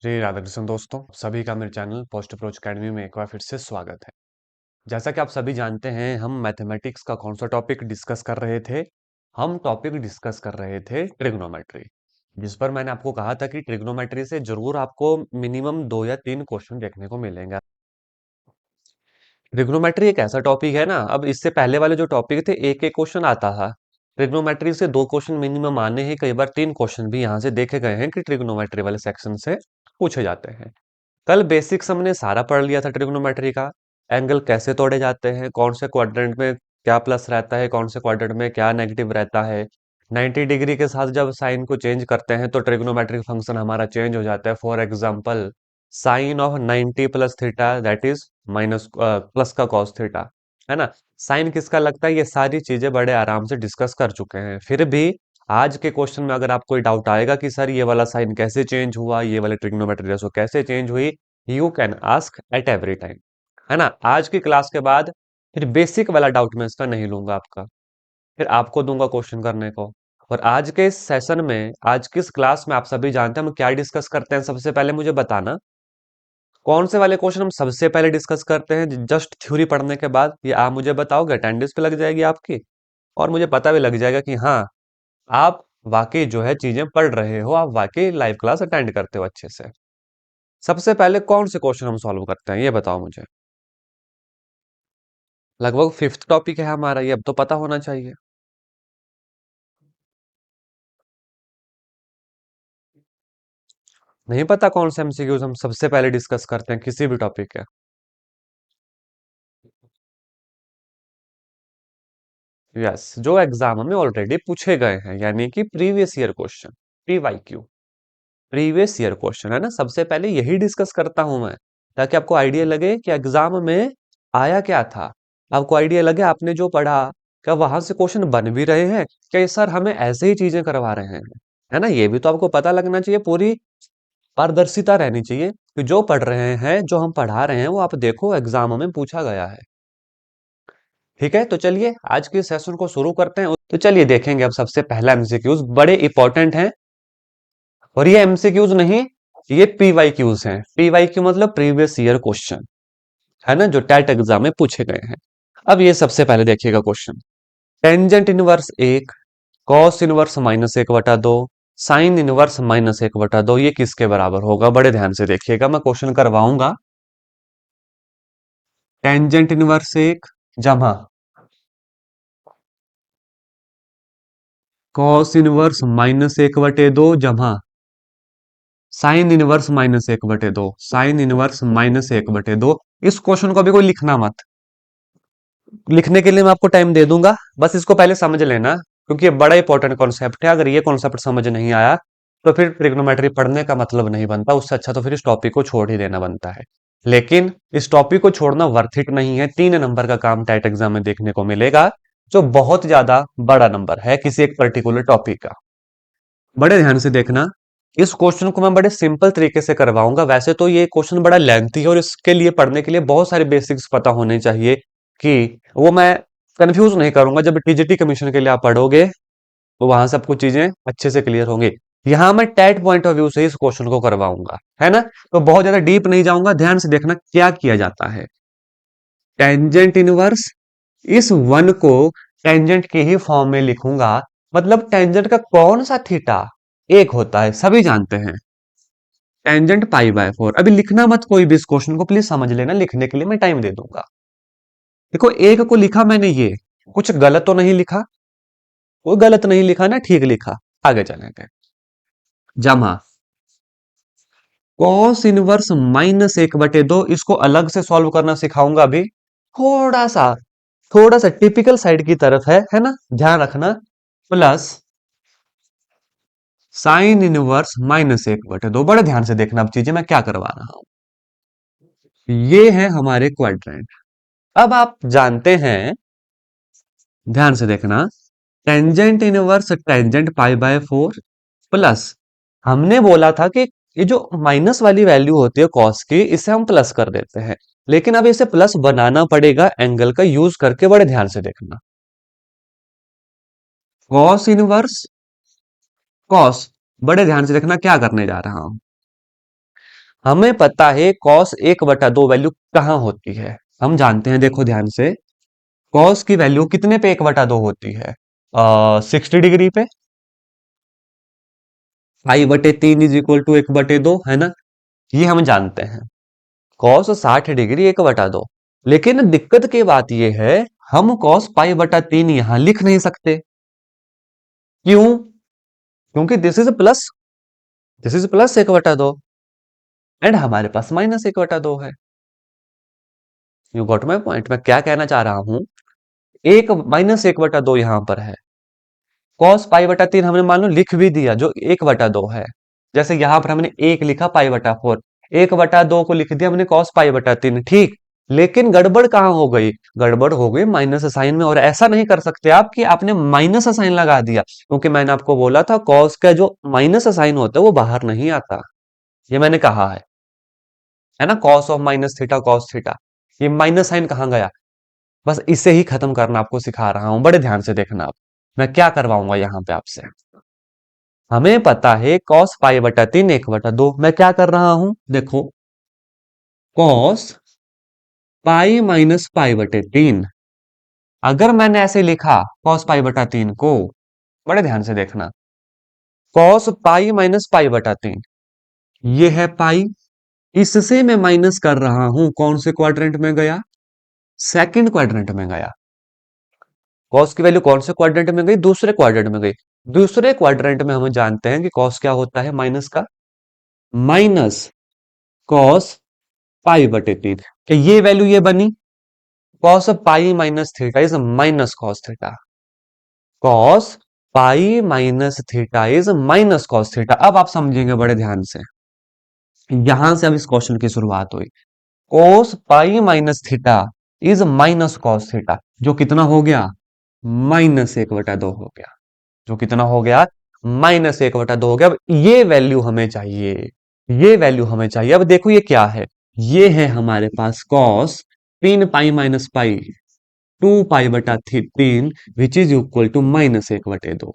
जी राधा कृष्ण दोस्तों, सभी का मेरे चैनल पोस्ट अप्रोच अकेडमी में एक बार फिर से स्वागत है। जैसा कि आप सभी जानते हैं, हम मैथमेटिक्स का कौन सा टॉपिक डिस्कस कर रहे थे। हम टॉपिक डिस्कस कर रहे थे ट्रिग्नोमेट्री, जिस पर मैंने आपको कहा था कि ट्रिग्नोमेट्री से जरूर आपको मिनिमम 2 या 3 क्वेश्चन देखने को मिलेंगे। ट्रिग्नोमेट्री एक ऐसा टॉपिक है ना, अब इससे पहले वाले जो टॉपिक थे एक एक क्वेश्चन आता था। ट्रिग्नोमेट्री से 2 क्वेश्चन मिनिमम आने हैं, कई बार 3 क्वेश्चन भी यहाँ से देखे गए हैं कि ट्रिग्नोमेट्री वाले सेक्शन से पूछे जाते हैं। कल बेसिक्स हमने सारा पढ़ लिया था ट्रिग्नोमेट्री का। एंगल कैसे तोड़े जाते हैं, कौन से क्वाड्रेंट में क्या प्लस रहता है, कौन से क्वाड्रेंट में क्या नेगेटिव रहता है। 90 डिग्री के साथ जब साइन को चेंज करते हैं तो ट्रिग्नोमेट्रिक फंक्शन हमारा चेंज हो जाता है। For example, sine of 90 plus theta that is minus plus का कॉस थीटा, है ना। साइन किसका लगता है, ये सारी चीजें बड़े आराम से डिस्कस कर चुके हैं। फिर भी आज के क्वेश्चन में अगर आपको डाउट आएगा कि सर ये वाला साइन कैसे चेंज हुआ, ये वाले ट्रिग्नोमेट्री रेशो कैसे चेंज हुई, you can ask at every time, है ना। आज की क्लास के बाद फिर बेसिक वाला डाउट मैं इसका नहीं लूंगा आपका, फिर आपको दूंगा क्वेश्चन करने को। और आज के इस सेशन में, आज की इस क्लास में आप सभी जानते हैं हम क्या डिस्कस करते हैं। सबसे पहले मुझे बताना कौन से वाले क्वेश्चन हम सबसे पहले डिस्कस करते हैं जस्ट थ्योरी पढ़ने के बाद। ये आप मुझे बताओगे, अटेंडेंस पे लग जाएगी आपकी, और मुझे पता भी लग जाएगा कि हाँ, आप वाकई जो है चीजें पढ़ रहे हो, आप वाकई लाइव क्लास अटेंड करते हो अच्छे से। सबसे पहले कौन से क्वेश्चन हम सॉल्व करते हैं ये बताओ मुझे। लगभग फिफ्थ टॉपिक है हमारा ये, अब तो पता होना चाहिए। नहीं पता कौन से एमसीक्यूज हम सबसे पहले डिस्कस करते हैं किसी भी टॉपिक के। यस, जो एग्जाम में ऑलरेडी पूछे गए हैं, यानी कि previous year question, PYQ, previous year question, है ना। सबसे पहले यही डिस्कस करता हूं मैं, ताकि आपको आइडिया लगे कि एग्जाम में आया क्या था। आपको आइडिया लगे आपने जो पढ़ा, क्या वहां से क्वेश्चन बन भी रहे हैं, क्या ये सर हमें ऐसे ही चीजें करवा रहे हैं, है ना। ये भी तो आपको पता लगना चाहिए, पूरी पारदर्शिता रहनी चाहिए कि जो पढ़ रहे हैं, जो हम पढ़ा रहे हैं, वो आप देखो एग्जाम में पूछा गया है। ठीक है, तो चलिए आज के सेशन को शुरू करते हैं। तो चलिए देखेंगे अब सबसे पहला एमसीक्यूज, बड़े इंपॉर्टेंट हैं। और ये एमसीक्यूज नहीं, ये पीवाईक्यूज हैं। पीवाईक्यू मतलब प्रीवियस ईयर क्वेश्चन, है ना, जो टेट एग्जाम में पूछे गए हैं। अब ये सबसे पहले देखिएगा क्वेश्चन। टेंजेंट इनवर्स एक, कॉस इनवर्स माइनस एक बटा दो, साइन इनवर्स माइनस एक बटा दो, ये किसके बराबर होगा। बड़े ध्यान से देखिएगा, मैं क्वेश्चन करवाऊंगा। टेंजेंट इनवर्स एक जमा कॉस इनवर्स माइनस एक बटे दो जमा साइन इनवर्स माइनस एक बटे दो, साइन इनवर्स माइनस एक बटे दो। इस क्वेश्चन को अभी कोई लिखना मत, लिखने के लिए मैं आपको टाइम दे दूंगा, बस इसको पहले समझ लेना, क्योंकि ये बड़ा इंपॉर्टेंट कॉन्सेप्ट है। अगर ये कॉन्सेप्ट समझ नहीं आया तो फिर ट्रिग्नोमेट्री पढ़ने का मतलब नहीं बनता। उससे अच्छा तो फिर इस टॉपिक को छोड़ ही देना बनता है। लेकिन इस टॉपिक को छोड़ना वर्थ इट नहीं है। 3 नंबर का काम टेट एग्जाम में देखने को मिलेगा, जो बहुत ज्यादा बड़ा नंबर है किसी एक पर्टिकुलर टॉपिक का। बड़े ध्यान से देखना, इस क्वेश्चन को मैं बड़े सिंपल तरीके से करवाऊंगा। वैसे तो ये क्वेश्चन बड़ा लेंथी है और इसके लिए पढ़ने के लिए बहुत सारे बेसिक्स पता होने चाहिए, कि वो मैं कंफ्यूज नहीं करूंगा। जब टीजीटी कमीशन के लिए आप पढ़ोगे तो वहां सब कुछ चीजें अच्छे से क्लियर होंगी। यहाँ मैं टेट पॉइंट ऑफ व्यू से इस क्वेश्चन को करवाऊंगा, है ना। तो बहुत ज्यादा डीप नहीं जाऊंगा, ध्यान से देखना क्या किया जाता है। टेंजेंट इनवर्स, इस वन को टेंजेंट के ही फॉर्म में लिखूंगा। मतलब टेंजेंट का कौन सा थीटा एक होता है, सभी जानते हैं, टेंजेंट पाई बाय फोर। अभी लिखना मत कोई भी, इस क्वेश्चन को प्लीज समझ लेना, लिखने के लिए मैं टाइम दे दूंगा। देखो, एक को लिखा मैंने, ये कुछ गलत तो नहीं लिखा, कोई गलत नहीं लिखा ना, ठीक लिखा। आगे चलेंगे। जमा कॉस इनवर्स माइनस एक बटे दो, इसको अलग से सॉल्व करना सिखाऊंगा अभी। थोड़ा सा, थोड़ा सा टिपिकल साइड की तरफ है ना, ध्यान रखना। प्लस साइन इनवर्स माइनस एक बटे दो। बड़े ध्यान से देखना अब चीजें मैं क्या करवा रहा हूं। ये है हमारे क्वाड्रेंट। अब आप जानते हैं, ध्यान से देखना, tangent inverse tangent pi by four, plus हमने बोला था कि ये जो माइनस वाली वैल्यू होती है कॉस की, इसे हम प्लस कर देते हैं। लेकिन अब इसे प्लस बनाना पड़ेगा एंगल का यूज करके। बड़े ध्यान से देखना, कॉस इनवर्स कॉस, बड़े ध्यान से देखना क्या करने जा रहा हूं। हमें पता है कॉस 1/2 वैल्यू कहाँ होती है, हम जानते हैं, देखो ध्यान से। कॉस की वैल्यू कितने पे 1/2 होती है? 60 डिग्री पे। I/3 इज इक्वल टू 1/2, है ना? ये हम जानते हैं। Cos 60 degree 1/2। लेकिन दिक्कत की बात यह है, हम कॉस π/3 यहां लिख नहीं सकते। क्यों? क्योंकि दिस इज प्लस 1/2 एंड हमारे पास -1/2 है। यू गॉट माई पॉइंट, मैं क्या कहना चाह रहा हूं। एक -1/2 यहां पर है। कॉस π/3 हमने मान लो लिख भी दिया, जो 1/2 है। जैसे यहां पर हमने 1 लिखा π/4, 1/2 को लिख दिया हमने कॉस π/3, ठीक। लेकिन गड़बड़ कहां हो गई? गड़बड़ हो गई माइनस साइन में। और ऐसा नहीं कर सकते आप कि आपने माइनस साइन लगा दिया, क्योंकि मैंने आपको बोला था कॉस का जो माइनस साइन होता है वो बाहर नहीं आता। ये मैंने कहा है ना, cos of minus theta cos theta. ये माइनस साइन कहां गया? बस इसे ही खत्म करना आपको सिखा रहा हूं, बड़े ध्यान से देखना आप। मैं क्या करवाऊंगा यहाँ पे आपसे। हमें पता है कॉस π/3 1/2। मैं क्या कर रहा हूं, देखो। कॉस π-π/3, अगर मैंने ऐसे लिखा कॉस π/3 को, बड़े ध्यान से देखना। कॉस π-π/3, ये है पाई। इससे मैं माइनस कर रहा हूं, कौन से क्वाड्रेंट में गया? सेकंड क्वाड्रेंट में गया। कॉस की वैल्यू कौन से क्वाड्रेंट में गई? दूसरे क्वाड्रेंट में गई। दूसरे क्वाड्रेंट में हम जानते हैं कि कॉस क्या होता है, माइनस का। माइनस कॉस π/3, कि ये वैल्यू ये बनी। Cos pi minus theta is minus cos theta. Cos pi minus theta is minus cos theta. अब आप समझेंगे बड़े ध्यान से। यहां से अब इस क्वेश्चन की शुरुआत हुई। Cos pi minus theta is minus cos theta, जो कितना हो गया? -1/2 हो गया। जो कितना हो गया? -1/2 हो गया। अब ये वैल्यू हमें चाहिए, ये वैल्यू हमें चाहिए। अब देखो ये क्या है। ये है हमारे पास cos 3π-π, 2π/3, which is equal to -1/2।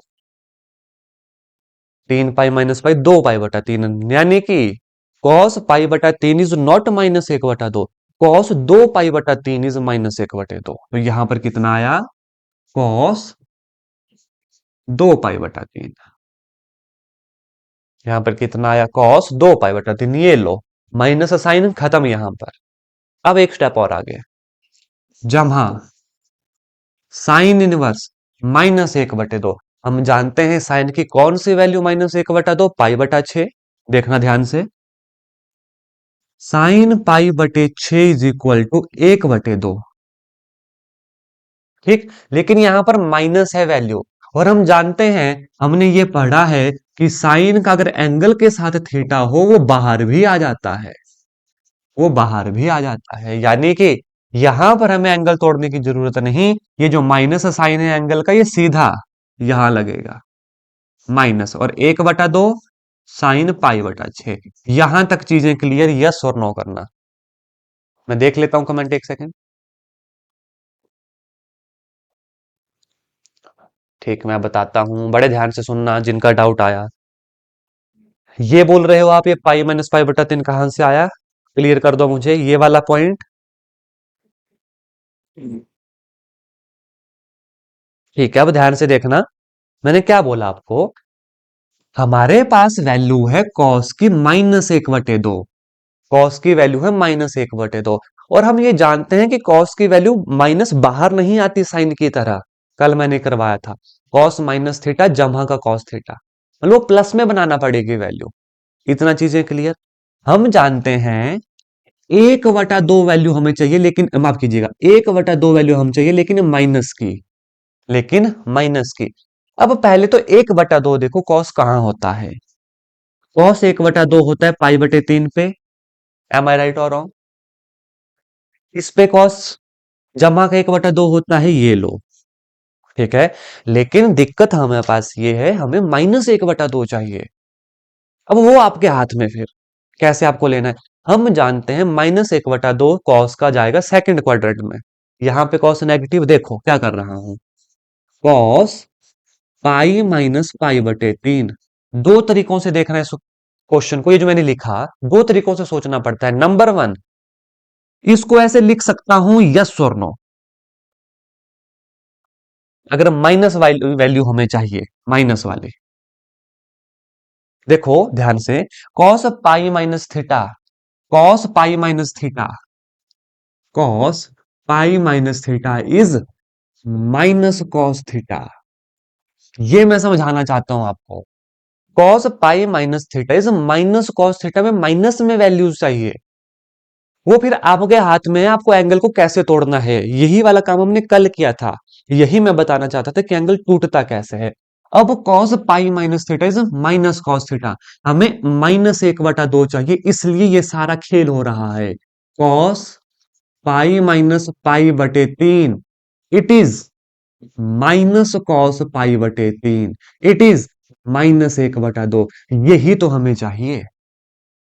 3π-π 2π/3, यानी कि cos π/3 is not -1/2। Cos 2π/3 is -1/2। तो यहां पर कितना आया? कॉस 2π/3। यहां पर कितना आया? कॉस 2π/3। ये लो, माइनस साइन खत्म यहां पर। अब एक स्टेप और आगे। जमा साइन इनवर्स -1/2। हम जानते हैं साइन की कौन सी वैल्यू -1/2? π/6। देखना ध्यान से। साइन π/6 इज इक्वल टू 1/2, ठीक। लेकिन यहां पर माइनस है वैल्यू, और हम जानते हैं, हमने ये पढ़ा है कि साइन का अगर एंगल के साथ थीटा हो, वो बाहर भी आ जाता है। वो बाहर भी आ जाता है, यानी कि यहां पर हमें एंगल तोड़ने की जरूरत नहीं। ये जो माइनस साइन है एंगल का, ये सीधा यहां लगेगा माइनस, और 1/2 साइन π/6। यहां तक चीजें क्लियर? यस और नो करना। मैं देख लेता हूं कमेंट, एक सेकंड। ठीक, मैं बताता हूं, बड़े ध्यान से सुनना जिनका डाउट आया। ये बोल रहे हो आप, ये π-π/3 कहां से आया? क्लियर कर दो मुझे ये वाला पॉइंट। ठीक है, अब ध्यान से देखना। मैंने क्या बोला आपको? हमारे पास वैल्यू है कॉस की -1/2। कॉस की वैल्यू है -1/2, और हम ये जानते हैं कि कॉस की वैल्यू माइनस बाहर नहीं आती साइन की तरह। कल मैंने करवाया था, कॉस माइनस थीटा जमा का कॉस थीटा, मतलब प्लस में बनाना पड़ेगी वैल्यू। इतना चीजें क्लियर। हम जानते हैं 1/2 वैल्यू हमें चाहिए, लेकिन माफ कीजिएगा, 1/2 वैल्यू हम चाहिए, लेकिन माइनस की। लेकिन माइनस की। अब पहले तो 1/2 देखो कॉस कहां होता है। कॉस 1/2 होता है π/3 पे। एम आई राइट और रॉन्ग? इस पे कॉस जमा का 1/2 होता है, ये लो। ठीक है। लेकिन दिक्कत हमारे पास ये है, हमें -1/2 चाहिए। अब वो आपके हाथ में, फिर कैसे आपको लेना है। हम जानते हैं -1/2 कॉस का जाएगा सेकंड क्वाड्रेंट में। यहां पे कॉस नेगेटिव, देखो क्या कर रहा हूं। कॉस π-π/3, दो तरीकों से देखना है इसको। क्वेश्चन को, ये जो मैंने लिखा, दो तरीकों से सोचना पड़ता है। नंबर वन, इसको ऐसे लिख सकता हूं यस और नो, अगर माइनस वैल्यू हमें चाहिए, माइनस वाली। देखो ध्यान से, cos pi minus theta, cos pi minus theta, cos pi minus theta is minus cos theta. ये मैं समझाना चाहता हूं आपको। Cos pi minus theta is minus cos theta, में माइनस में वैल्यूज चाहिए। वो फिर आपके हाथ में है, आपको एंगल को कैसे तोड़ना है। यही वाला काम हमने कल किया था। यही मैं बताना चाहता था कि एंगल टूटता कैसे है। अब cos pi minus theta is minus cos theta, हमें माइनस 1/2 चाहिए, इसलिए ये सारा खेल हो रहा है। कॉस पाई माइनस पाई बटे 3, it is minus cos pi बटे 3, इट इज -1/2। यही तो हमें चाहिए,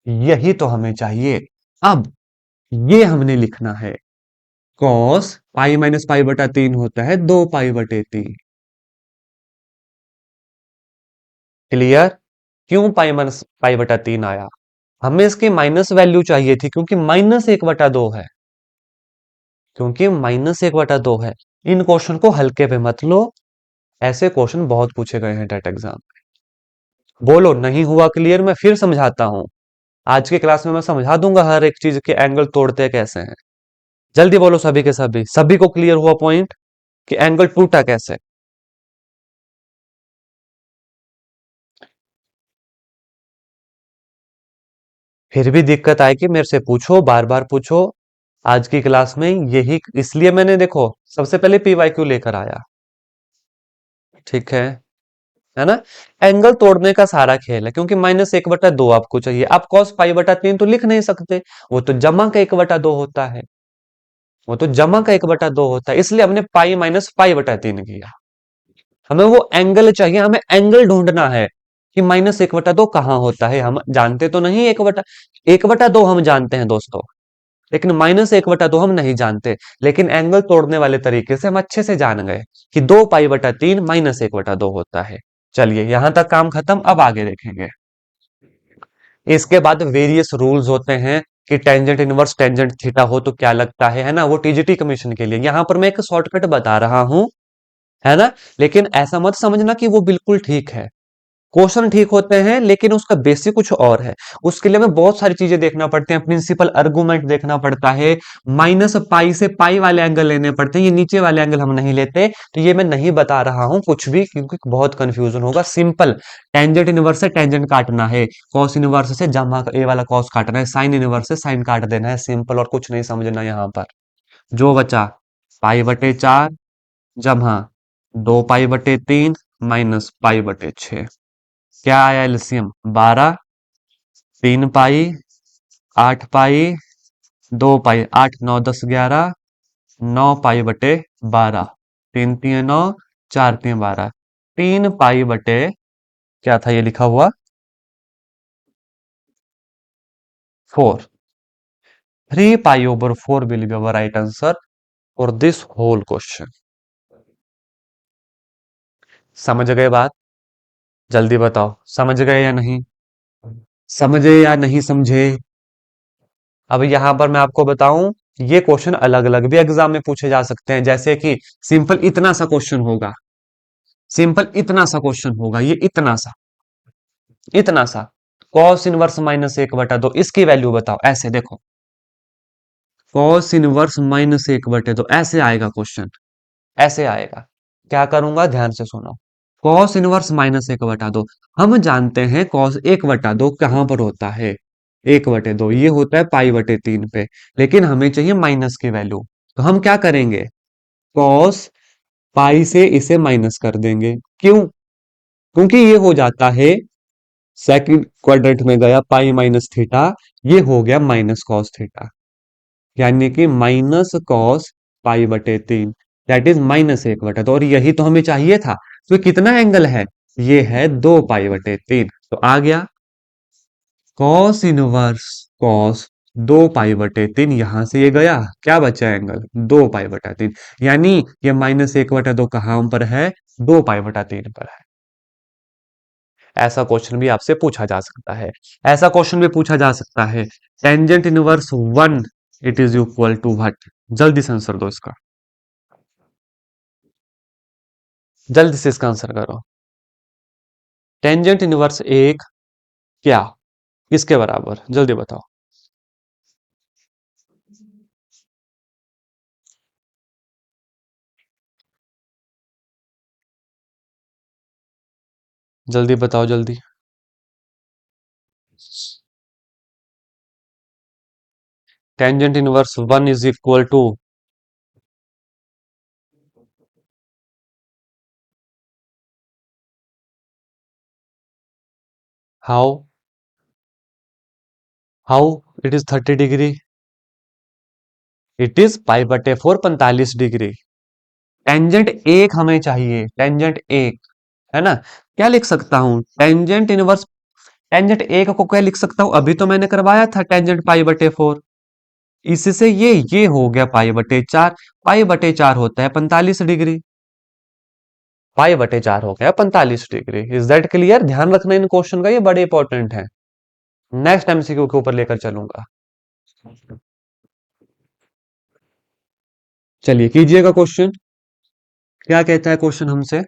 यही तो हमें चाहिए। अब ये हमने लिखना है। कॉस पाई माइनस पाई बटा 3 होता है 2 पाई बटे 3। क्लियर? क्यों पाई माइनस पाई बटा 3 आया? हमें इसकी माइनस वैल्यू चाहिए थी, क्योंकि -1/2 है, क्योंकि -1/2 है। इन क्वेश्चन को हल्के पे मत लो, ऐसे क्वेश्चन बहुत पूछे गए हैं टेट एग्जाम। बोलो नहीं हुआ क्लियर? मैं फिर समझाता हूं। आज की क्लास में मैं समझा दूंगा हर एक चीज के एंगल तोड़ते कैसे हैं। जल्दी बोलो सभी के सभी, सभी को क्लियर हुआ पॉइंट कि एंगल टूटा कैसे? फिर भी दिक्कत आएगी मेरे से पूछो, बार बार पूछो। आज की क्लास में यही, इसलिए मैंने देखो सबसे पहले पीवाईक्यू लेकर आया। ठीक है ना? एंगल तोड़ने का सारा खेल है, क्योंकि -1/2 आपको चाहिए। आप cos π/3 तो लिख नहीं सकते, वो तो जमा का 1/2 होता है, वो तो जमा का 1/2 होता है, इसलिए हमने पाई माइनस π/3 किया। हमें वो एंगल चाहिए, हमें एंगल ढूंढना है कि -1/2 कहाँ होता है। हम जानते तो नहीं, 1/2 हम जानते हैं दोस्तों, लेकिन -1/2 हम नहीं जानते। लेकिन एंगल तोड़ने वाले तरीके से हम अच्छे से जान गए कि 2 π/3 -1/2 होता है। चलिए यहां तक काम खत्म, अब आगे देखेंगे। इसके बाद वेरियस रूल्स होते हैं कि टेंजेंट इनवर्स टेंजेंट थीटा हो तो क्या लगता है ना, वो टीजीटी कमीशन के लिए। यहां पर मैं एक शॉर्टकट बता रहा हूं, है ना? लेकिन ऐसा मत समझना कि वो बिल्कुल ठीक है। क्वेश्चन ठीक होते हैं, लेकिन उसका बेसिक कुछ और है। उसके लिए हमें बहुत सारी चीजें देखना पड़ते हैं, प्रिंसिपल आर्गुमेंट देखना पड़ता है, माइनस पाई से पाई वाले एंगल लेने पड़ते हैं। ये नीचे वाले एंगल हम नहीं लेते, तो ये मैं नहीं बता रहा हूं कुछ भी, क्योंकि बहुत कंफ्यूजन होगा। सिंपल, टेंजेंट इनवर्स से टेंजेंट काटना है, कॉस इनवर्स से जमा ए वाला कॉस काटना है, साइन इनवर्स से साइन काट देना है। सिंपल, और कुछ नहीं समझना यहां पर। जो बचा π/4 जमा 2 π/3 -π/6। क्या आया एलसीएम? 12, 3 पाई, 8 पाई, 2 पाई, 8 9 10 11, 9 पाई/12, 3 3 9, 4 3 12, 3 पाई/, क्या था ये लिखा हुआ, 4। 3 pi will be our right answer for this whole question. समझ गए बात? जल्दी बताओ, समझ गए या नहीं? समझे या नहीं समझे? अब यहां पर मैं आपको बताऊं, ये क्वेश्चन अलग अलग भी एग्जाम में पूछे जा सकते हैं। जैसे कि सिंपल इतना सा क्वेश्चन होगा, सिंपल इतना सा क्वेश्चन होगा, ये इतना सा, इतना सा, कॉस इनवर्स -1/2 इसकी वैल्यू बताओ। ऐसे देखो, कॉस इनवर्स -1/2 ऐसे आएगा क्वेश्चन, ऐसे आएगा। क्या करूंगा, ध्यान से सुनो। कॉस इनवर्स -1/2, हम जानते हैं कॉस 1/2 कहां पर होता है, 1/2 ये होता है π/3 पे, लेकिन हमें चाहिए माइनस की वैल्यू। तो हम क्या करेंगे, कॉस पाई से इसे माइनस कर देंगे। क्यों? क्योंकि ये हो जाता है, सेकंड क्वाड्रेंट में गया पाई माइनस थीटा, ये हो गया माइनस कॉस थीटा, यानी कि माइनस कॉस π/3, दैट इज -1/2। और यही तो हमें चाहिए था। तो कितना एंगल है, ये है 2 π/3। तो आ गया कॉस इनवर्स कॉस 2 π/3, यहां से ये गया, क्या बचा एंगल, 2 π/3। यानी ये -1/2 कहां पर है, 2 π/3 पर है। ऐसा क्वेश्चन भी आपसे पूछा जा सकता है। ऐसा क्वेश्चन भी पूछा जा सकता है, tangent inverse one it is equal to what. जल्दी से आंसर दो इसका, जल्दी से इसका आंसर करो। टेंजेंट इनवर्स एक क्या, किसके बराबर, जल्दी बताओ। जल्दी बताओ जल्दी। Tangent inverse one is equal to, how, how it is 30 degree, it is pi बटे फोर 45 डिग्री। टेंजेंट एक हमें चाहिए, टेंजेंट एक, है ना। क्या लिख सकता हूं टेंजेंट इनवर्स, टेंजेंट एक को क्या लिख सकता हूं, अभी तो मैंने करवाया था टेंजेंट पाई बटे फोर, इससे ये हो गया पाई बटे चार, पाई बटे चार होता है 45 डिग्री, पाई बटे चार हो गया 45 डिग्री। Is that clear? ध्यान रखना इन क्वेश्चन का, ये बड़े इंपॉर्टेंट है, नेक्स्ट एमसीक्यू के ऊपर लेकर चलूंगा। चलिए कीजिएगा क्वेश्चन, क्या कहता है क्वेश्चन हमसे,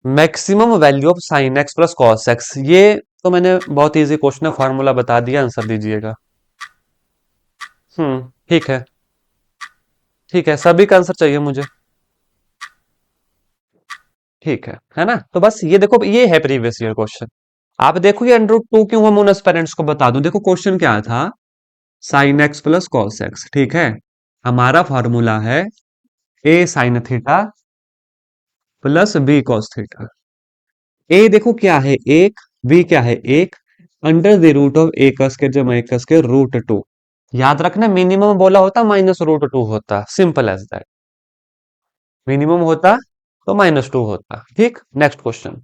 maximum value of sine x plus cos x. ये तो मैंने बहुत इजी क्वेश्चन है, फॉर्मूला बता दिया, आंसर दीजिएगा। ठीक है, ठीक है, सभी का आंसर चाहिए मुझे। ठीक है ना। तो बस ये देखो, ये है प्रीवियस ईयर क्वेश्चन। आप देखो ये अंडर रूट टू क्यों, हम उन पेरेंट्स को बता दूं। देखो क्वेश्चन क्या था, sine x plus cos x, ठीक है। हमारा फॉर्मूला है a sine theta plus b cos theta. A देखो क्या है एक, बी क्या है एक, under the root of a का स्क्वायर जमा ए का स्क्वायर रूट टू। याद रखना मिनिमम बोला होता माइनस रूट टू होता, सिंपल एज दैट। मिनिमम होता तो माइनस टू होता। ठीक, नेक्स्ट क्वेश्चन।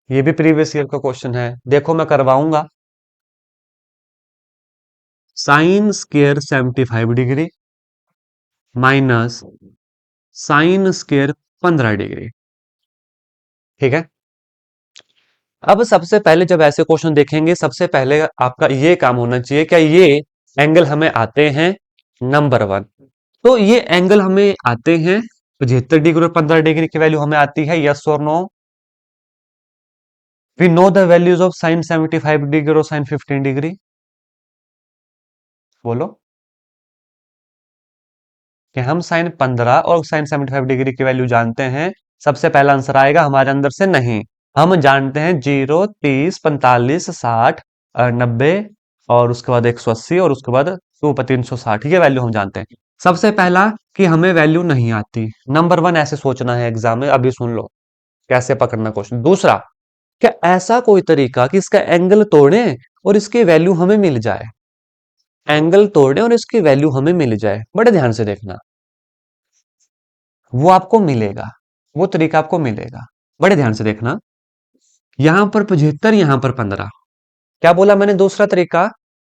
ये भी प्रीवियस ईयर का क्वेश्चन है, देखो मैं करवाऊंगा। Sine square 75 degree minus sine square 15 degree, ठीक है। अब सबसे पहले जब ऐसे क्वेश्चन देखेंगे, सबसे पहले आपका ये काम होना चाहिए, क्या ये एंगल हमें आते हैं, नंबर वन। तो ये एंगल हमें आते हैं 75 डिग्री और 15 डिग्री की वैल्यू हमें आती है, यस और no. We know the values of sine 75 degree और साइन 15 डिग्री, बोलो। कि हम साइन 15 और साइन 75 डिग्री की वैल्यू जानते हैं। सबसे पहला आंसर आएगा हमारे अंदर से, नहीं। हम जानते हैं 0, 30, 45, 60, 90 और उसके बाद 180 और उसके बाद 360, ये वैल्यू हम जानते हैं। सबसे पहला कि हमें वैल्यू नहीं आती, नंबर वन ऐसे सोचना है एग्जाम में, अभी सुन लो कैसे पकड़ना क्वेश्चन। दूसरा, क्या ऐसा कोई तरीका कि इसका एंगल तोड़े और इसकी वैल्यू हमें मिल जाए, एंगल तोड़े और इसकी वैल्यू हमें मिल जाए। बड़े ध्यान से देखना, वो आपको मिलेगा, वो तरीका आपको मिलेगा। बड़े ध्यान से देखना, यहां पर 75, यहां पर 15। क्या बोला मैंने दूसरा तरीका,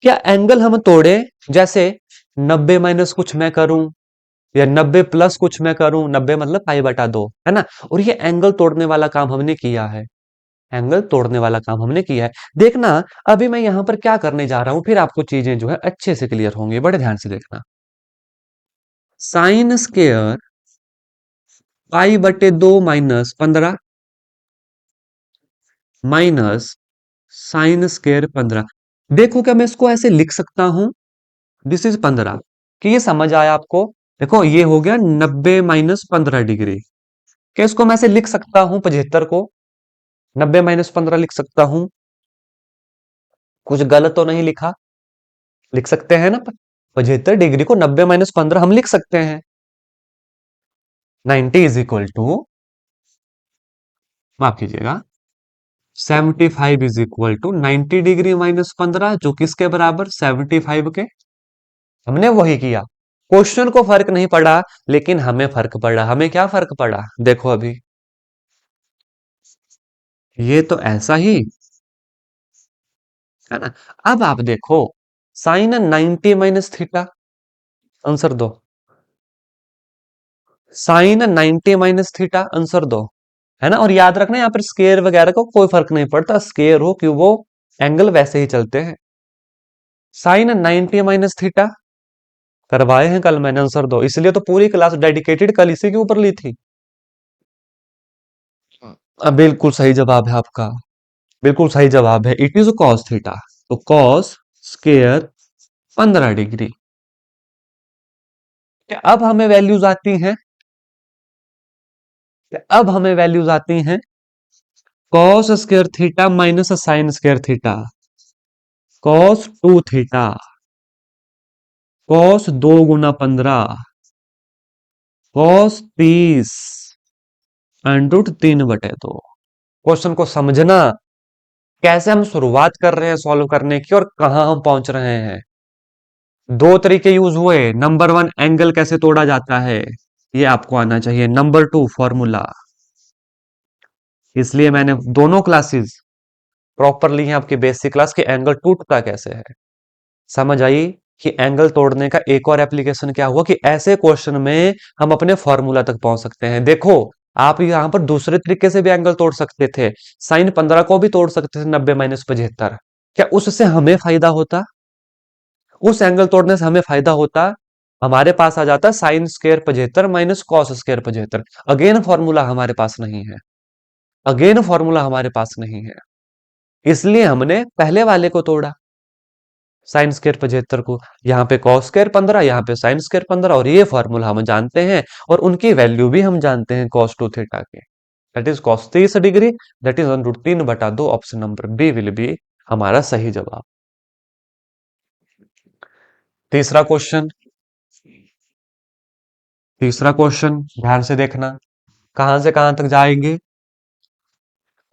क्या एंगल हम तोड़े, जैसे 90 माइनस कुछ मैं करूं या 90 प्लस कुछ मैं करूं, 90 मतलब पाई बटा दो, है ना। और ये एंगल तोड़ने वाला काम हमने किया है, एंगल तोड़ने वाला काम हमने किया है। देखना अभी मैं यहां पर क्या करने जा रहा हूं, फिर आपको चीजें जो है अच्छे से क्लियर होंगी। बड़े ध्यान से देखना, साइन स्क्वेयर पाई बटे दो माइनस 15 माइनस साइन स्क्वेयर 15। देखो क्या मैं इसको ऐसे लिख सकता हूं, दिस इज 15, कि ये समझ आया आपको। देखो ये हो गया 90 माइनस 15 डिग्री। क्या इसको मैं ऐसे लिख सकता हूं 75 को 90 माइनस 15 लिख सकता हूं, कुछ गलत तो नहीं लिखा, लिख सकते हैं ना। 75 डिग्री को 90 माइनस 15 हम लिख सकते हैं। 90 इज इक्वल टू, माफ कीजिएगा, 75 is equal to 90 degree minus 15, जो किसके बराबर, 75 के। हमने वही किया, क्वेश्चन को फर्क नहीं पड़ा, लेकिन हमें फर्क पड़ा। हमें क्या फर्क पड़ा, देखो अभी ये तो ऐसा ही, है ना। अब आप देखो साइन 90 माइनस थीटा, आंसर दो। साइन 90 माइनस थीटा, आंसर दो, है ना। और याद रखना यहाँ पर स्केयर वगैरह को कोई फर्क नहीं पड़ता, स्केयर हो क्यों वो एंगल वैसे ही चलते हैं। साइन 90 माइनस थीटा करवाए हैं कल मैंने, आंसर दो, इसलिए तो पूरी क्लास डेडिकेटेड कल इसी के ऊपर ली थी। अब बिल्कुल सही जवाब है आपका, बिल्कुल सही जवाब है, इट इज कॉस थीटा। तो कॉस स्केयर 15 डिग्री। क्या अब हमें वैल्यूज आती हैं, क्या अब हमें वैल्यूज आती हैं, cos square theta minus sine square theta, cos 2 theta, cos 2 गुना 15, कॉस 30, अंडरूट 3/2। क्वेश्चन को समझना, कैसे हम शुरुआत कर रहे हैं सॉल्व करने की और कहां हम पहुंच रहे हैं। दो तरीके यूज हुए, नंबर वन एंगल कैसे तोड़ा जाता है, ये आपको आना चाहिए, नंबर टू फॉर्मूला। इसलिए मैंने दोनों क्लासेस प्रॉपर ली हैं आपकी बेसिक क्लास की, एंगल टूटता कैसे है। समझ आई कि एंगल तोड़ने का एक और एप्लीकेशन क्या हुआ कि ऐसे क्वेश्चन में हम अपने फॉर्मूला तक पहुंच सकते हैं। देखो, आप यहां पर दूसरे तरीके से भी एंगल तोड़ सकते थे, साइन 15 को भी तोड़ सकते थे, 90 - 75। क्या उससे हमें फायदा होता, उस एंगल तोड़ने से हमें फायदा होता, हमारे पास आ जाता sine square 75 minus cos square 75। Again formula हमारे पास नहीं है, अगेन फॉर्मूला हमारे पास नहीं है, इसलिए हमने पहले वाले को तोड़ा, साइन स्क्वायर 75 को। यहाँ पे कॉस स्क्वायर 15, यहाँ पे साइन स्क्वायर 15, और ये फॉर्मूला हम जानते हैं और उनकी वैल्यू भी हम जानते हैं कॉस 2 थीटा के, that is cos 30 degree, that is √3/2। Option number B will be हमारा सही जवाब। तीसरा क्वेश्चन, तीसरा क्वेश्चन ध्यान से देखना, कहां से कहां तक जाएंगे,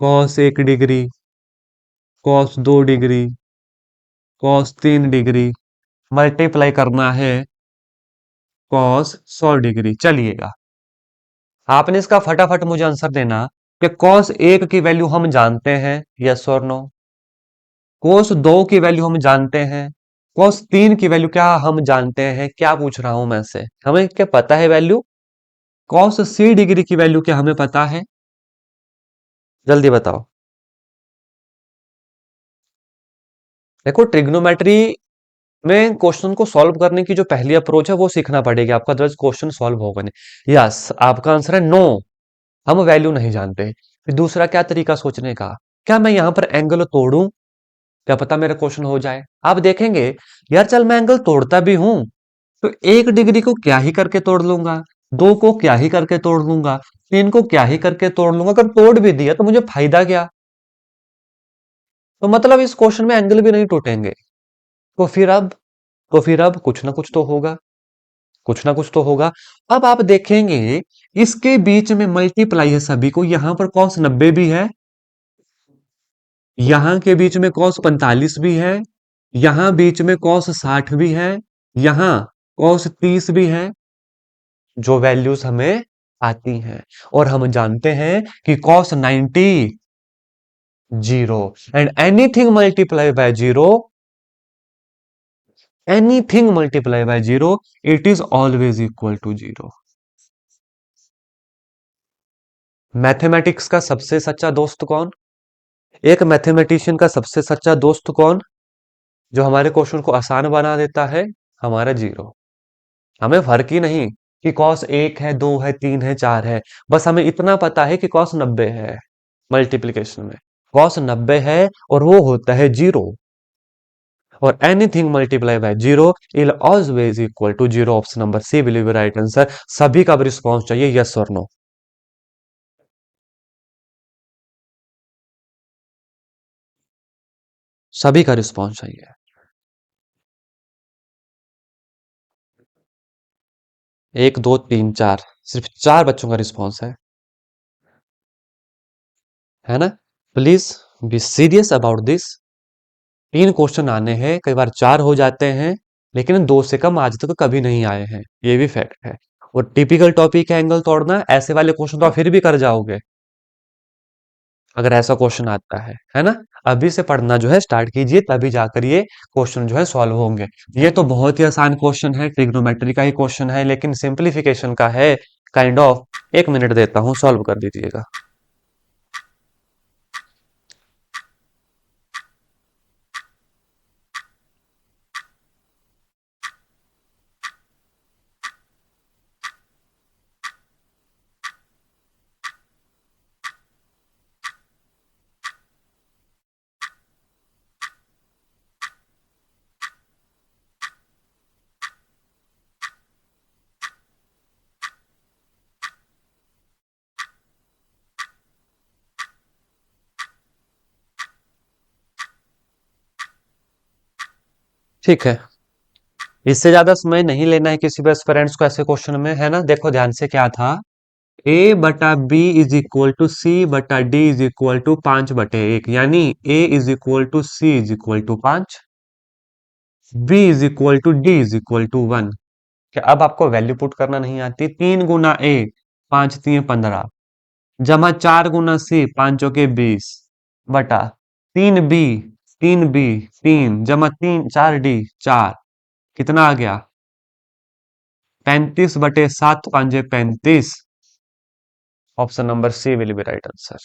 cos 1 degree, cos 2 degree, cos 3 degree, multiply करना है कॉस 100 डिग्री। चलिएगा, आपने इसका फटाफट मुझे आंसर देना कि कॉस 1 की वैल्यू हम जानते हैं, यस और नो, कॉस 2 की वैल्यू हम जानते हैं, कॉस 3 की वैल्यू क्या हम जानते हैं, क्या पूछ रहा हूं मैं से, हमें क्या पता है वैल्यू, कॉस सी डिग्री की वैल्यू क्या हमें पता है, जल्दी बताओ। देखो, ट्रिग्नोमेट्री में क्वेश्चन को सॉल्व करने की जो पहली अप्रोच है वो सीखना पड़ेगी आपका, अदरवाइज क्वेश्चन सॉल्व होगा नहीं। यस, आपका आंसर है नो, हम वैल्यू नहीं जानते। फिर दूसरा क्या तरीका सोचने का, क्या मैं यहां पर एंगल तोड़ूं, क्या पता मेरा क्वेश्चन हो जाए। आप देखेंगे, यार चल मैं एंगल तोड़ता भी हूं, तो 1 डिग्री को क्या ही करके तोड़ लूंगा, 2 को क्या ही करके तोड़ लूंगा, 3 को क्या ही करके तोड़ लूंगा, अगर तोड़ भी दिया तो मुझे फायदा क्या। तो मतलब इस क्वेश्चन में एंगल भी नहीं टूटेंगे। तो फिर अब, तो फिर अब कुछ ना कुछ तो होगा, कुछ ना कुछ तो होगा। अब आप देखेंगे, इसके बीच में मल्टीप्लाई है सभी को, यहां पर कॉस 90 भी है, यहां के बीच में कॉस 45 भी है, यहां बीच में कॉस 60 भी है, यहां कॉस 30 भी है, जो वैल्यूज हमें आती हैं। और हम जानते हैं कि cos 90 zero, and anything multiply by zero, anything multiply by zero, it is always equal to zero. Mathematics का सबसे सच्चा दोस्त कौन, एक मैथमेटिशियन का सबसे सच्चा दोस्त कौन, जो हमारे क्वेश्चन को आसान बना देता है, हमारा जीरो। हमें फर्क ही नहीं कि कॉस 1 है, 2 है, 3 है, 4 है, बस हमें इतना पता है कि कॉस 90 है, मल्टीप्लीकेशन में कॉस 90 है और वो होता है जीरो, और anything multiply by zero is always equal to zero. Option number C will be right answer. सभी का रिस्पॉन्स चाहिए, यस और नो। सभी का रिस्पॉन्स चाहिए। 1 2 3 4, सिर्फ 4 बच्चों का रिस्पॉन्स है ना। Please be serious about this. 3 question आने हैं, कई बार 4 हो जाते हैं, लेकिन 2 से कम आज तक कभी नहीं आए हैं, ये भी फैक्ट है। और टिपिकल टॉपिक है एंगल तोड़ना, ऐसे वाले क्वेश्चन तो आप फिर भी कर जाओगे अगर ऐसा क्वेश्चन आता है ना। अभी से पढ़ना जो है स्टार्ट कीजिए, तभी जाकर ये क्वेश्चन जो है सॉल्व होंगे। ये तो बहुत ही आसान क्वेश्चन है, ट्रिग्नोमेट्री का ही क्वेश्चन है, लेकिन सिंपलीफिकेशन का है, काइंड ऑफ 1 मिनट देता हूं, सॉल्व कर दीजिएगा। ठीक है, इससे ज्यादा समय नहीं लेना है किसी भी एस्पिरेंट्स को ऐसे क्वेश्चन में, है ना। देखो ध्यान से, क्या था, ए बटा b is equal to c बटा डी इज इक्वल टू 5/1, यानी a is equal to c is equal to 5, b is equal to d is equal to 1। क्या अब आपको वैल्यू पुट करना नहीं आती? 3 गुना ए, 5×3 = 15, जमा 4 गुना सी, 5 चौके 20, बटा 3 बी, 3 बी, 3 जमा 3 4 डी 4, कितना आ गया? 35/7 5 35। Option number C will be right answer.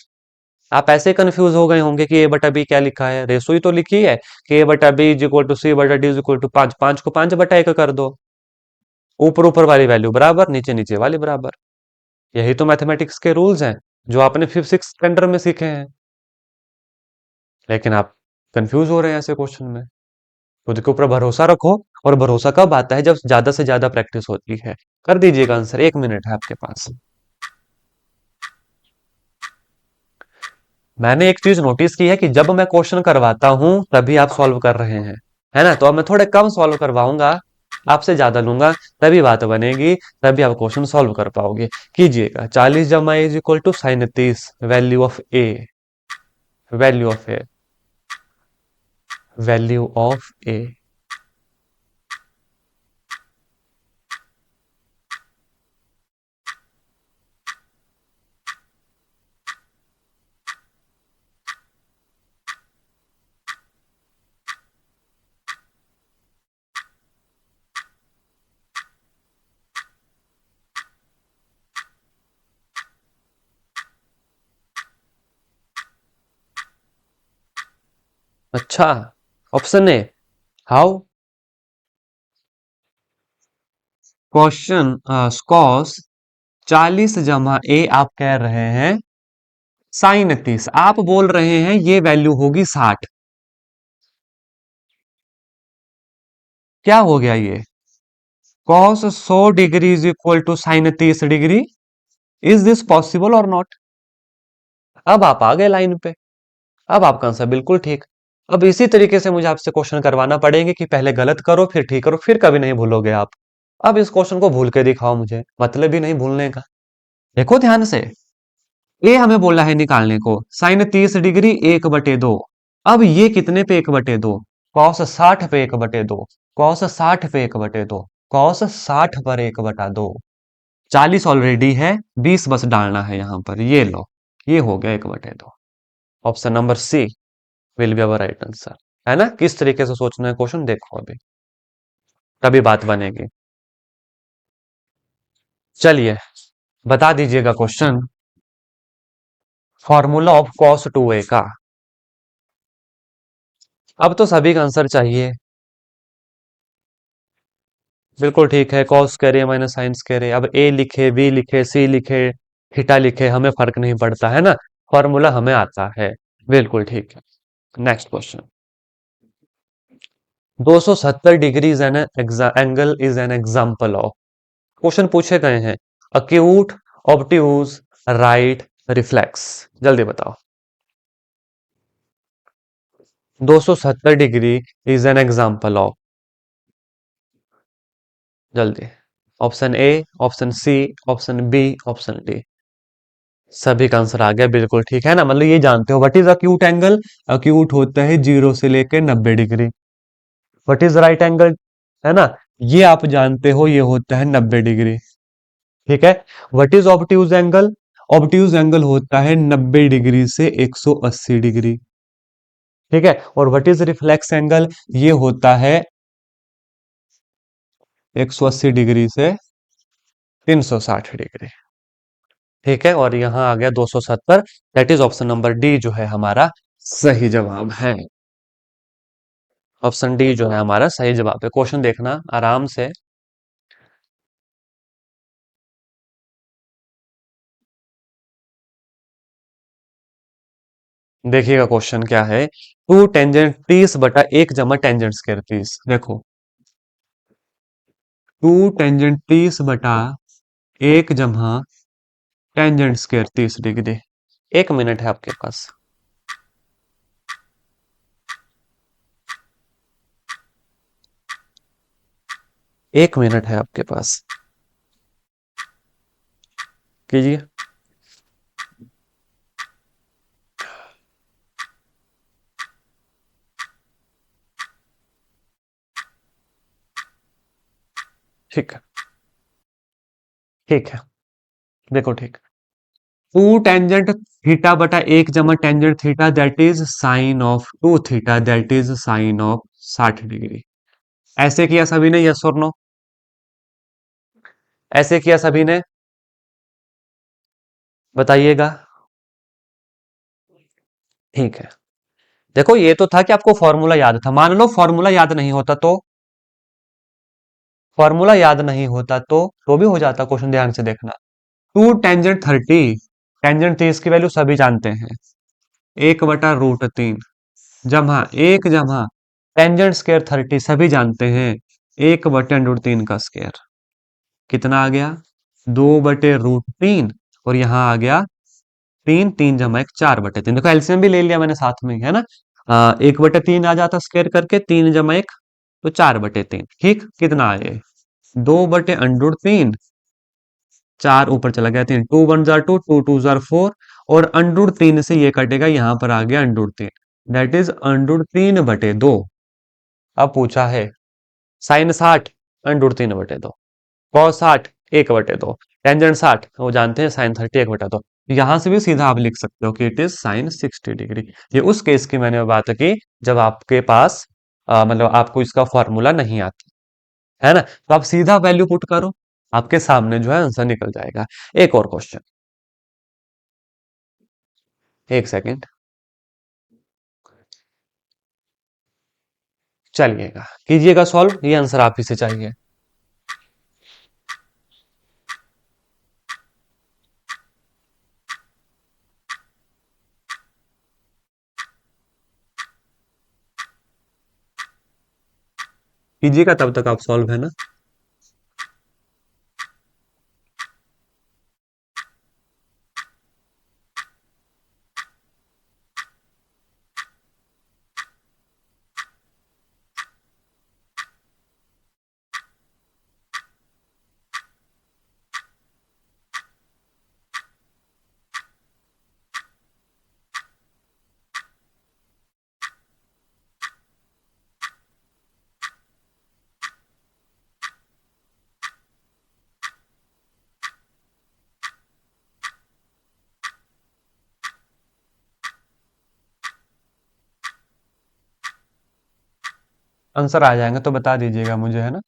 आप ऐसे कंफ्यूज हो गए होंगे कि ए बटा बी क्या लिखा है, रेशो ही तो लिखी है कि ए बटा b is equal to c बटा डी इज इक्वल टू 5, 5 को 5/1 कर दो, ऊपर ऊपर वाली वैल्यू बराबर, नीचे नीचे वाली बराबर। यही तो मैथमेटिक्स के रूल्स हैं जो आपने 5th 6th स्टैंडर्ड में सीखे हैं, लेकिन आप कंफ्यूज हो रहे हैं ऐसे क्वेश्चन में। खुद के ऊपर भरोसा रखो, और भरोसा कब आता है? जब ज्यादा से ज्यादा प्रैक्टिस होती है। कर दीजिएगा आंसर, 1 मिनट है आपके पास। मैंने एक चीज नोटिस की है कि जब मैं क्वेश्चन करवाता हूं तभी आप सॉल्व कर रहे हैं, है ना। तो अब मैं थोड़े कम सॉल्व करवाऊंगा, आपसे ज्यादा लूंगा, तभी बात बनेगी, तभी आप क्वेश्चन सॉल्व कर पाओगे। कीजिएगा, 40 जमा is equal to 37, value of a, value of a, value of a. अच्छा, option A, how? Question cos 40 जमा ए आप कह रहे हैं साइन 30, आप बोल रहे हैं ये वैल्यू होगी 60। क्या हो गया ये? Cos 100 degree is equal to sine 30 degree. Is this possible और नॉट? अब आप आ गए लाइन पे, अब आपका आंसर बिल्कुल ठीक। अब इसी तरीके से मुझे आपसे क्वेश्चन करवाना पड़ेंगे कि पहले गलत करो फिर ठीक करो, फिर कभी नहीं भूलोगे आप। अब इस क्वेश्चन को भूल के दिखाओ मुझे, मतलब ही नहीं भूलने का। देखो ध्यान से, ए हमें बोला है निकालने को, साइन 30 डिग्री 1/2। अब ये कितने पे 1/2? कॉस 60 पे 1/2, कॉस 60 पे 1/2, कॉस 60 पर 1/2। 40 ऑलरेडी है, 20 बस डालना है यहां पर, ये लो, ये हो गया 1/2। Option number C will be our right answer. है ना, किस तरीके से सोचना है क्वेश्चन, देखो अभी, तभी बात बनेगी। चलिए, बता दीजिएगा question, formula of cos 2a का। अब तो सभी का आंसर चाहिए। बिल्कुल ठीक है, कॉस करे माइनस साइन करे, अब ए लिखे, बी लिखे, सी लिखे, थीटा लिखे, हमें फर्क नहीं पड़ता, है ना। फॉर्मूला हमें आता है, बिल्कुल ठीक है। Next question, 270 degree is an angle is an example of. Question पूछे गए हैं, अक्यूट, ऑब्ट्यूज, राइट, रिफ्लेक्स। जल्दी बताओ। 270 degree is an example of, जल्दी। Option A, option C, option B, option D. सभी का आंसर आ गया, बिल्कुल ठीक है ना। मतलब ये जानते हो what is acute angle? Acute होता है 0 से लेकर 90 degree. What is right angle? है ना, ये आप जानते हो, ये होता है 90 डिग्री। ठीक है। What is obtuse angle? Obtuse angle होता है 90 डिग्री से 180 डिग्री। ठीक है। और व्हाट इज रिफ्लेक्स एंगल? ये होता है 180 डिग्री से 360 डिग्री। ठीक है, और यहां आ गया 270। That is option number D जो है हमारा सही जवाब है। ऑप्शन डी जो है हमारा सही जवाब है। क्वेश्चन देखना आराम से। देखिएगा क्वेश्चन क्या है। टू टेंजेंट 30/1 जमा टेंजेंट स्क्वायर 30। देखो, टू टेंजेंट 30/1 जमा टेंजेंट स्क्वायर 30 डिग्री। 1 मिनट है आपके पास। 1 मिनट है आपके पास, कीजिए। ठीक है, ठीक है। देखो, ठीक। टू टेंजेंट थीटा/1 जमा tangent theta that is sine of 2 theta that is sine of 60 degree. ऐसे किया सभी ने, यस और नो? ऐसे किया सभी ने, बताइएगा। ठीक है। देखो, ये तो था कि आपको फॉर्मूला याद था। मान लो फॉर्मूला याद नहीं होता तो, फॉर्मूला याद नहीं होता तो भी हो जाता क्वेश्चन, ध्यान से देखना। टू टेंजेंट 30, टेंजेंट 30 की वैल्यू सभी जानते हैं, 1/√3 जमा 1 जमा टेंजेंट स्क्वायर 30 सभी जानते हैं, 1/√3 का स्क्वायर। कितना आ गया? 2/√3। और यहां आ गया 3 जमा 1 4/3। देखो, एलसीएम भी ले लिया मैंने साथ में, है ना। 1/3 आ जाता स्क्वायर करके, 3 जमा 1 तो 4/3। ठीक, कितना आए? 2/√3, 4 ऊपर चला गया 3, 2 1 जार 2, 2 2 जार 4। और √3 से ये कटेगा, यहां पर आ गया √3, दैट इज √3/2। अब पूछा है साइन 60, √3/2, कॉस 60, 1/2, टेंजेंट 60 वो जानते हैं, साइन 30, 1/2। यहां से भी सीधा आप लिख सकते हो कि इट इज साइन 60 डिग्री। ये उस केस की मैंने बात की जब आपके पास मतलब आपको इसका फॉर्मूला नहीं आता, है ना। तो आप सीधा वैल्यू पुट करो, आपके सामने जो है आंसर निकल जाएगा। एक और क्वेश्चन, एक सेकेंड, चलिएगा कीजिएगा सॉल्व, ये आंसर आप ही से चाहिए। कीजिएगा, तब तक आप सॉल्व, है ना। आंसर आ जाएगा तो बता दीजिएगा मुझे, है ना।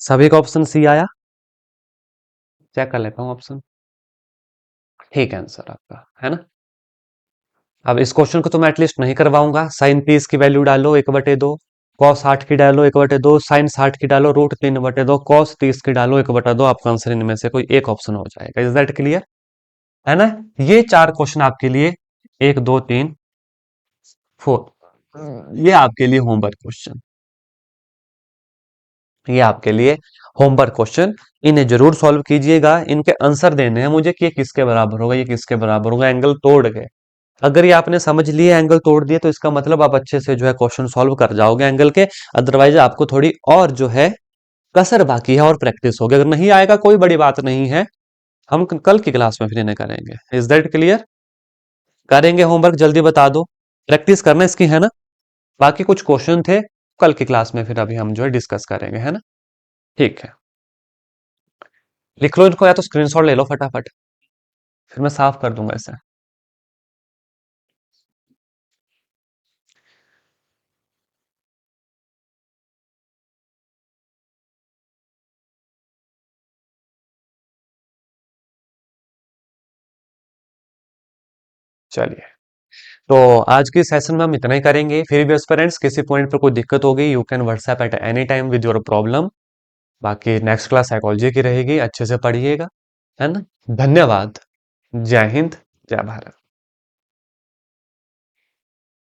सभी का ऑप्शन सी आया, चेक कर लेता हूँ ऑप्शन। ठीक है आंसर आपका, है ना। अब इस क्वेश्चन को तो मैं एटलीस्ट नहीं करवाऊंगा। साइन 30 की वैल्यू डालो 1/2, कॉस 60 की डालो 1/2, साइन 60 की डालो √3/2, कॉस 30 की डालो 1/2। आपका आंसर इनमें से कोई एक ऑप्शन हो जाएगा। इज दैट क्लियर, है ना। ये 4 क्वेश्चन आपके लिए, 1 2 3 4, ये आपके लिए होमवर्क क्वेश्चन, ये आपके लिए होमवर्क क्वेश्चन। इन्हें जरूर सॉल्व कीजिएगा। इनके आंसर देने हैं मुझे कि ये किसके बराबर होगा, ये किसके बराबर होगा, एंगल तोड़ के। अगर ये आपने समझ लिए, एंगल तोड़ दिए, तो इसका मतलब आप अच्छे से जो है क्वेश्चन सॉल्व कर जाओगे एंगल के। अदरवाइज आपको थोड़ी और जो है कसर बाकी है, और प्रैक्टिस होगी। अगर नहीं आएगा कोई बड़ी बात नहीं है, हम कल की क्लास में फिर इन्हें करेंगे। Is that clear? करेंगे होमवर्क, जल्दी बता दो, प्रैक्टिस करना इसकी, है ना? बाकी कुछ क्वेश्चन थे, कल की क्लास में फिर अभी हम जो है डिस्कस करेंगे, है ना? ठीक है, लिख लो इनको, या तो स्क्रीनशॉट ले लो फटाफट, फिर मैं साफ कर दूंगा इसे। चलिए, तो आज की सेशन में हम इतना ही करेंगे। फिर भी एस्पिरेंट्स, किसी पॉइंट पर कोई दिक्कत होगी, you can WhatsApp at any time with your problem. बाकी नेक्स्ट क्लास साइकोलॉजी की रहेगी, अच्छे से पढ़िएगा, है ना? धन्यवाद। जय हिंद, जय भारत।